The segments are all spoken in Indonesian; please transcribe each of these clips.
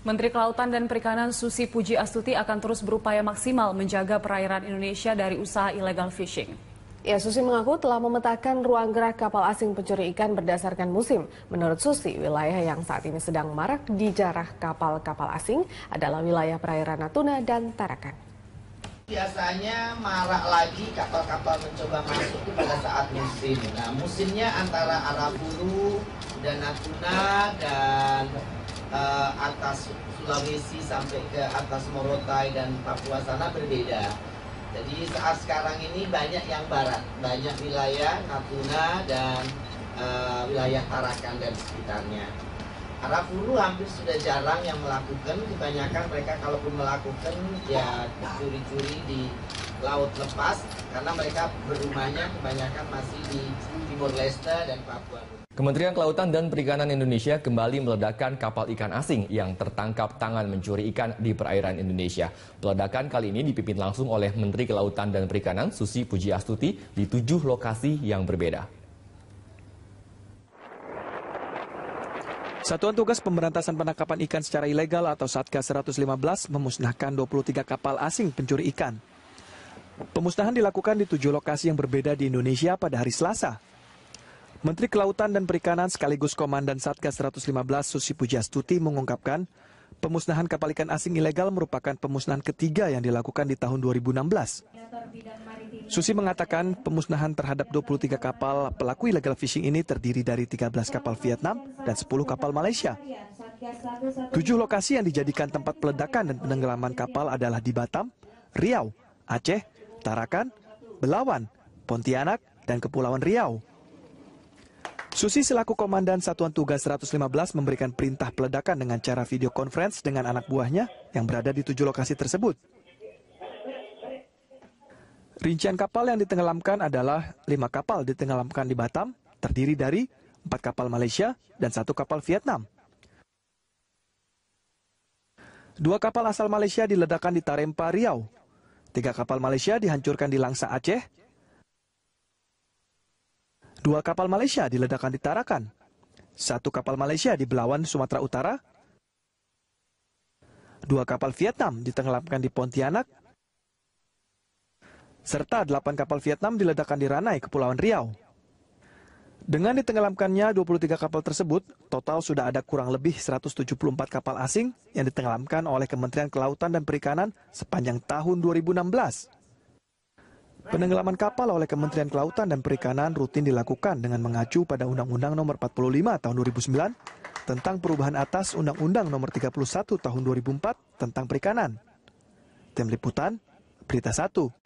Menteri Kelautan dan Perikanan Susi Pujiastuti akan terus berupaya maksimal menjaga perairan Indonesia dari usaha illegal fishing. Ya, Susi mengaku telah memetakan ruang gerak kapal asing pencuri ikan berdasarkan musim. Menurut Susi, wilayah yang saat ini sedang marak dijarah kapal-kapal asing adalah wilayah perairan Natuna dan Tarakan. Biasanya marak lagi kapal-kapal mencoba masuk itu pada saat musim. Nah, musimnya antara Arafuru dan Natuna dan atas Sulawesi sampai ke atas Morotai dan Papua sana berbeda. Jadi saat sekarang ini banyak yang barat, banyak wilayah Natuna dan wilayah Tarakan dan sekitarnya. Arafuru hampir sudah jarang yang melakukan, kebanyakan mereka kalaupun melakukan ya curi-curi di laut lepas karena mereka berumahnya kebanyakan masih di Timor Leste dan Papua. Kementerian Kelautan dan Perikanan Indonesia kembali meledakkan kapal ikan asing yang tertangkap tangan mencuri ikan di perairan Indonesia. Peledakan kali ini dipimpin langsung oleh Menteri Kelautan dan Perikanan Susi Pujiastuti di 7 lokasi yang berbeda. Satuan Tugas Pemberantasan Penangkapan Ikan secara Ilegal atau Satgas 115 memusnahkan 23 kapal asing pencuri ikan. Pemusnahan dilakukan di 7 lokasi yang berbeda di Indonesia pada hari Selasa. Menteri Kelautan dan Perikanan sekaligus Komandan Satgas 115 Susi Pujiastuti mengungkapkan, pemusnahan kapal ikan asing ilegal merupakan pemusnahan ketiga yang dilakukan di tahun 2016. Susi mengatakan pemusnahan terhadap 23 kapal pelaku illegal fishing ini terdiri dari 13 kapal Vietnam dan 10 kapal Malaysia. 7 lokasi yang dijadikan tempat peledakan dan penenggelaman kapal adalah di Batam, Riau, Aceh, Tarakan, Belawan, Pontianak, dan Kepulauan Riau. Susi selaku Komandan Satuan Tugas 115 memberikan perintah peledakan dengan cara video conference dengan anak buahnya yang berada di 7 lokasi tersebut. Rincian kapal yang ditenggelamkan adalah 5 kapal ditenggelamkan di Batam, terdiri dari 4 kapal Malaysia dan 1 kapal Vietnam. 2 kapal asal Malaysia diledakkan di Tarempa, Riau. 3 kapal Malaysia dihancurkan di Langsa, Aceh. 2 kapal Malaysia diledakkan di Tarakan. 1 kapal Malaysia di Belawan, Sumatera Utara. 2 kapal Vietnam ditenggelamkan di Pontianak. Serta 8 kapal Vietnam diledakkan di Ranai, Kepulauan Riau. Dengan ditenggelamkannya 23 kapal tersebut, total sudah ada kurang lebih 174 kapal asing yang ditenggelamkan oleh Kementerian Kelautan dan Perikanan sepanjang tahun 2016. Penenggelaman kapal oleh Kementerian Kelautan dan Perikanan rutin dilakukan dengan mengacu pada Undang-Undang Nomor 45 Tahun 2009 tentang perubahan atas Undang-Undang Nomor 31 Tahun 2004 tentang Perikanan. Tim Liputan, Berita 1.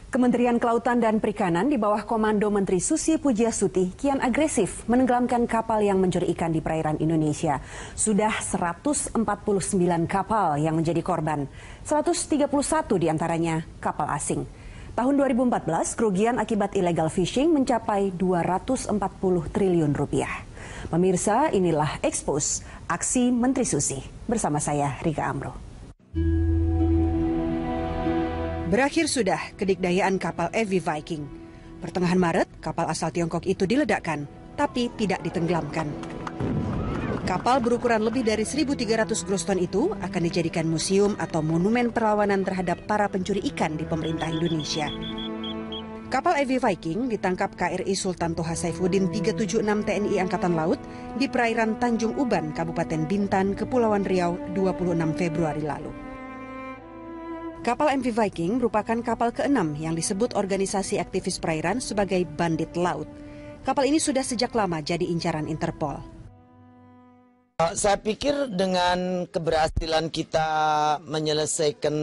Kementerian Kelautan dan Perikanan di bawah komando Menteri Susi Pujiastuti kian agresif menenggelamkan kapal yang mencuri ikan di perairan Indonesia. Sudah 149 kapal yang menjadi korban, 131 diantaranya kapal asing. Tahun 2014, kerugian akibat illegal fishing mencapai 240 triliun rupiah. Pemirsa, inilah Expose aksi Menteri Susi. Bersama saya, Rika Amro. Berakhir sudah kedikdayaan kapal MV Viking. Pertengahan Maret, kapal asal Tiongkok itu diledakkan, tapi tidak ditenggelamkan. Kapal berukuran lebih dari 1.300 gross ton itu akan dijadikan museum atau monumen perlawanan terhadap para pencuri ikan di pemerintah Indonesia. Kapal MV Viking ditangkap KRI Sultan Toha Saifuddin 376 TNI Angkatan Laut di perairan Tanjung Uban, Kabupaten Bintan, Kepulauan Riau 26 Februari lalu. Kapal MV Viking merupakan kapal ke-6 yang disebut organisasi aktivis perairan sebagai bandit laut. Kapal ini sudah sejak lama jadi incaran Interpol. Saya pikir dengan keberhasilan kita menyelesaikan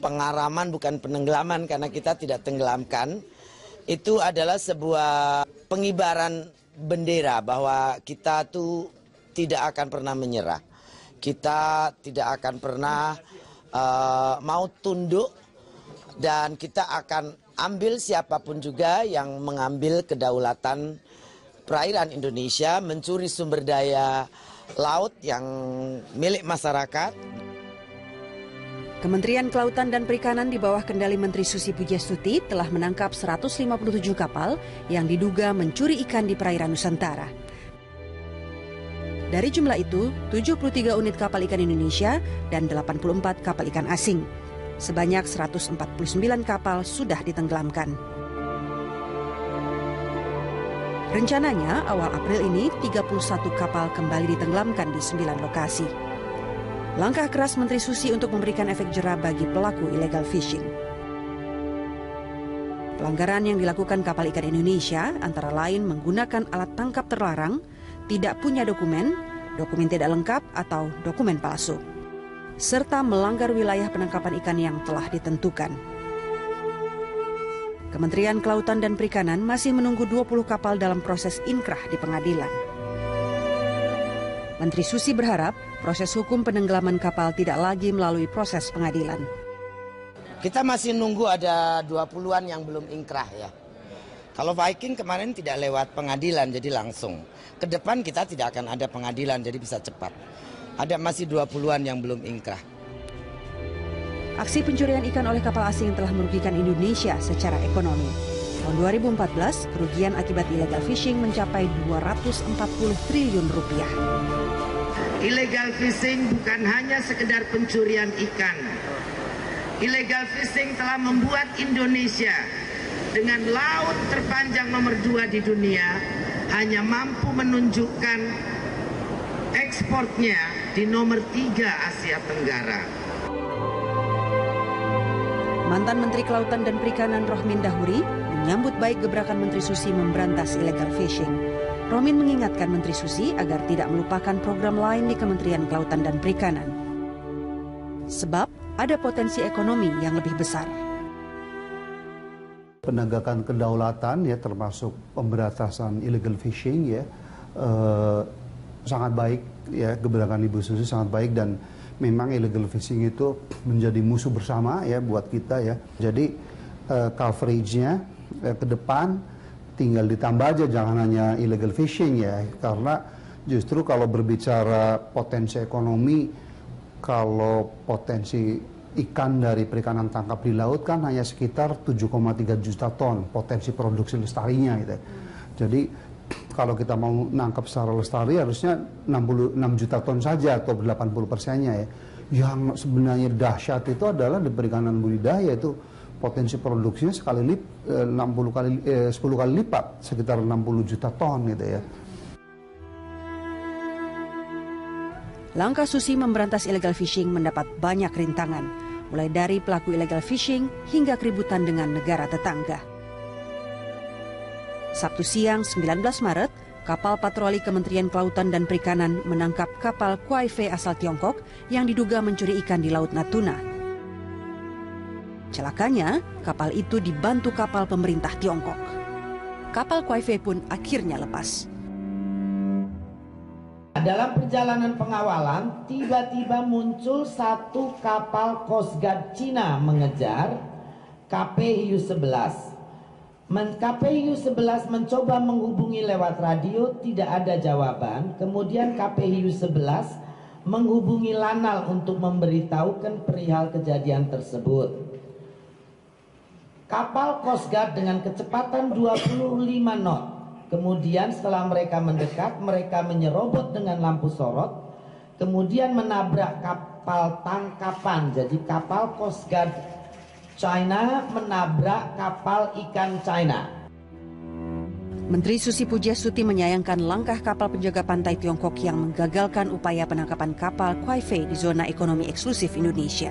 pengaraman bukan penenggelaman karena kita tidak tenggelamkan, itu adalah sebuah pengibaran bendera bahwa kita tuh tidak akan pernah menyerah. Kita tidak akan pernah mau tunduk, dan kita akan ambil siapapun juga yang mengambil kedaulatan perairan Indonesia, mencuri sumber daya laut yang milik masyarakat. Kementerian Kelautan dan Perikanan di bawah kendali Menteri Susi Pujiastuti telah menangkap 157 kapal yang diduga mencuri ikan di perairan Nusantara. Dari jumlah itu, 73 unit kapal ikan Indonesia dan 84 kapal ikan asing. Sebanyak 149 kapal sudah ditenggelamkan. Rencananya awal April ini 31 kapal kembali ditenggelamkan di 9 lokasi. Langkah keras Menteri Susi untuk memberikan efek jera bagi pelaku illegal fishing. Pelanggaran yang dilakukan kapal ikan Indonesia antara lain menggunakan alat tangkap terlarang, tidak punya dokumen, dokumen tidak lengkap atau dokumen palsu, serta melanggar wilayah penangkapan ikan yang telah ditentukan. Kementerian Kelautan dan Perikanan masih menunggu 20 kapal dalam proses inkrah di pengadilan. Menteri Susi berharap proses hukum penenggelaman kapal tidak lagi melalui proses pengadilan. Kita masih nunggu ada 20-an yang belum inkrah ya. Kalau Viking kemarin tidak lewat pengadilan, jadi langsung. Ke depan kita tidak akan ada pengadilan, jadi bisa cepat. Ada masih 20-an yang belum inkrah. Aksi pencurian ikan oleh kapal asing telah merugikan Indonesia secara ekonomi. Tahun 2014, kerugian akibat illegal fishing mencapai 240 triliun rupiah. Illegal fishing bukan hanya sekedar pencurian ikan. Illegal fishing telah membuat Indonesia dengan laut terpanjang nomor 2 di dunia hanya mampu menunjukkan ekspornya di nomor 3 Asia Tenggara. Mantan Menteri Kelautan dan Perikanan Rohmin Dahuri menyambut baik gebrakan Menteri Susi memberantas illegal fishing. Rohmin mengingatkan Menteri Susi agar tidak melupakan program lain di Kementerian Kelautan dan Perikanan. Sebab ada potensi ekonomi yang lebih besar. Penegakan kedaulatan ya, termasuk pemberantasan illegal fishing ya, sangat baik ya, gebrakan Ibu Susi sangat baik, dan memang illegal fishing itu menjadi musuh bersama ya buat kita ya. Jadi coveragenya ke depan tinggal ditambah aja, jangan hanya illegal fishing ya, karena justru kalau berbicara potensi ekonomi, kalau potensi ikan dari perikanan tangkap di laut kan hanya sekitar 7,3 juta ton potensi produksi lestarinya gitu. Jadi kalau kita mau nangkap secara lestari harusnya 66 juta ton saja atau 80%-nya ya. Yang sebenarnya dahsyat itu adalah di perikanan budidaya, itu potensi produksinya 10 kali lipat, sekitar 60 juta ton gitu ya. Langkah Susi memberantas illegal fishing mendapat banyak rintangan, mulai dari pelaku illegal fishing hingga keributan dengan negara tetangga. Sabtu siang 19 Maret, kapal patroli Kementerian Kelautan dan Perikanan menangkap kapal Kuaife asal Tiongkok yang diduga mencuri ikan di Laut Natuna. Celakanya, kapal itu dibantu kapal pemerintah Tiongkok. Kapal Kuaife pun akhirnya lepas. Dalam perjalanan pengawalan, tiba-tiba muncul satu kapal Coast Guard Cina mengejar KP Hiu 11. KP Hiu 11 mencoba menghubungi lewat radio, tidak ada jawaban. Kemudian KP Hiu 11 menghubungi Lanal untuk memberitahukan perihal kejadian tersebut. Kapal Coast Guard dengan kecepatan 25 knot. Kemudian setelah mereka mendekat, mereka menyerobot dengan lampu sorot, kemudian menabrak kapal tangkapan. Jadi kapal Coast Guard China menabrak kapal ikan China. Menteri Susi Pujiastuti menyayangkan langkah kapal penjaga pantai Tiongkok yang menggagalkan upaya penangkapan kapal Kuaife di zona ekonomi eksklusif Indonesia.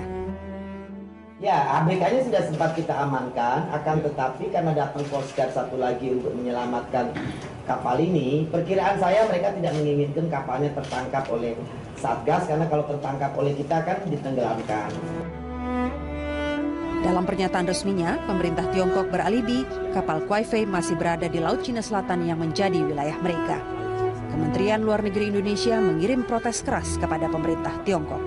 Ya, ABK-nya sudah sempat kita amankan, akan tetapi karena datang Coast Guard satu lagi untuk menyelamatkan kapal ini, perkiraan saya mereka tidak menginginkan kapalnya tertangkap oleh Satgas, karena kalau tertangkap oleh kita kan ditenggelamkan. Dalam pernyataan resminya, pemerintah Tiongkok beralibi kapal Kuaifei masih berada di Laut Cina Selatan yang menjadi wilayah mereka. Kementerian Luar Negeri Indonesia mengirim protes keras kepada pemerintah Tiongkok.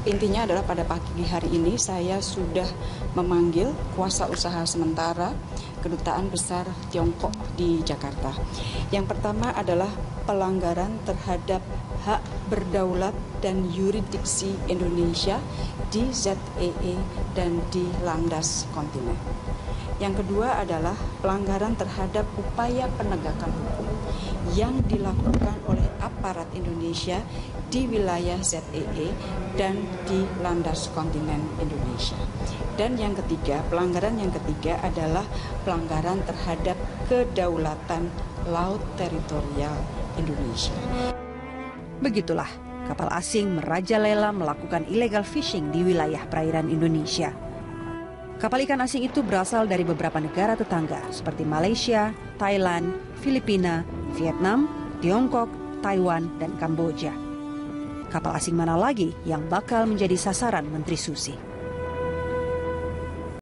Intinya adalah pada pagi hari ini saya sudah memanggil kuasa usaha sementara Kedutaan Besar Tiongkok di Jakarta. Yang pertama adalah pelanggaran terhadap hak berdaulat dan yurisdiksi Indonesia di ZEE dan di landas kontinen. Yang kedua adalah pelanggaran terhadap upaya penegakan hukum yang dilakukan oleh aparat Indonesia di wilayah ZEE dan di landas kontinen Indonesia. Dan yang ketiga, pelanggaran yang ketiga adalah pelanggaran terhadap kedaulatan laut teritorial Indonesia. Begitulah, kapal asing merajalela melakukan illegal fishing di wilayah perairan Indonesia. Kapal ikan asing itu berasal dari beberapa negara tetangga seperti Malaysia, Thailand, Filipina, Vietnam, Tiongkok, Taiwan, dan Kamboja. Kapal asing mana lagi yang bakal menjadi sasaran Menteri Susi?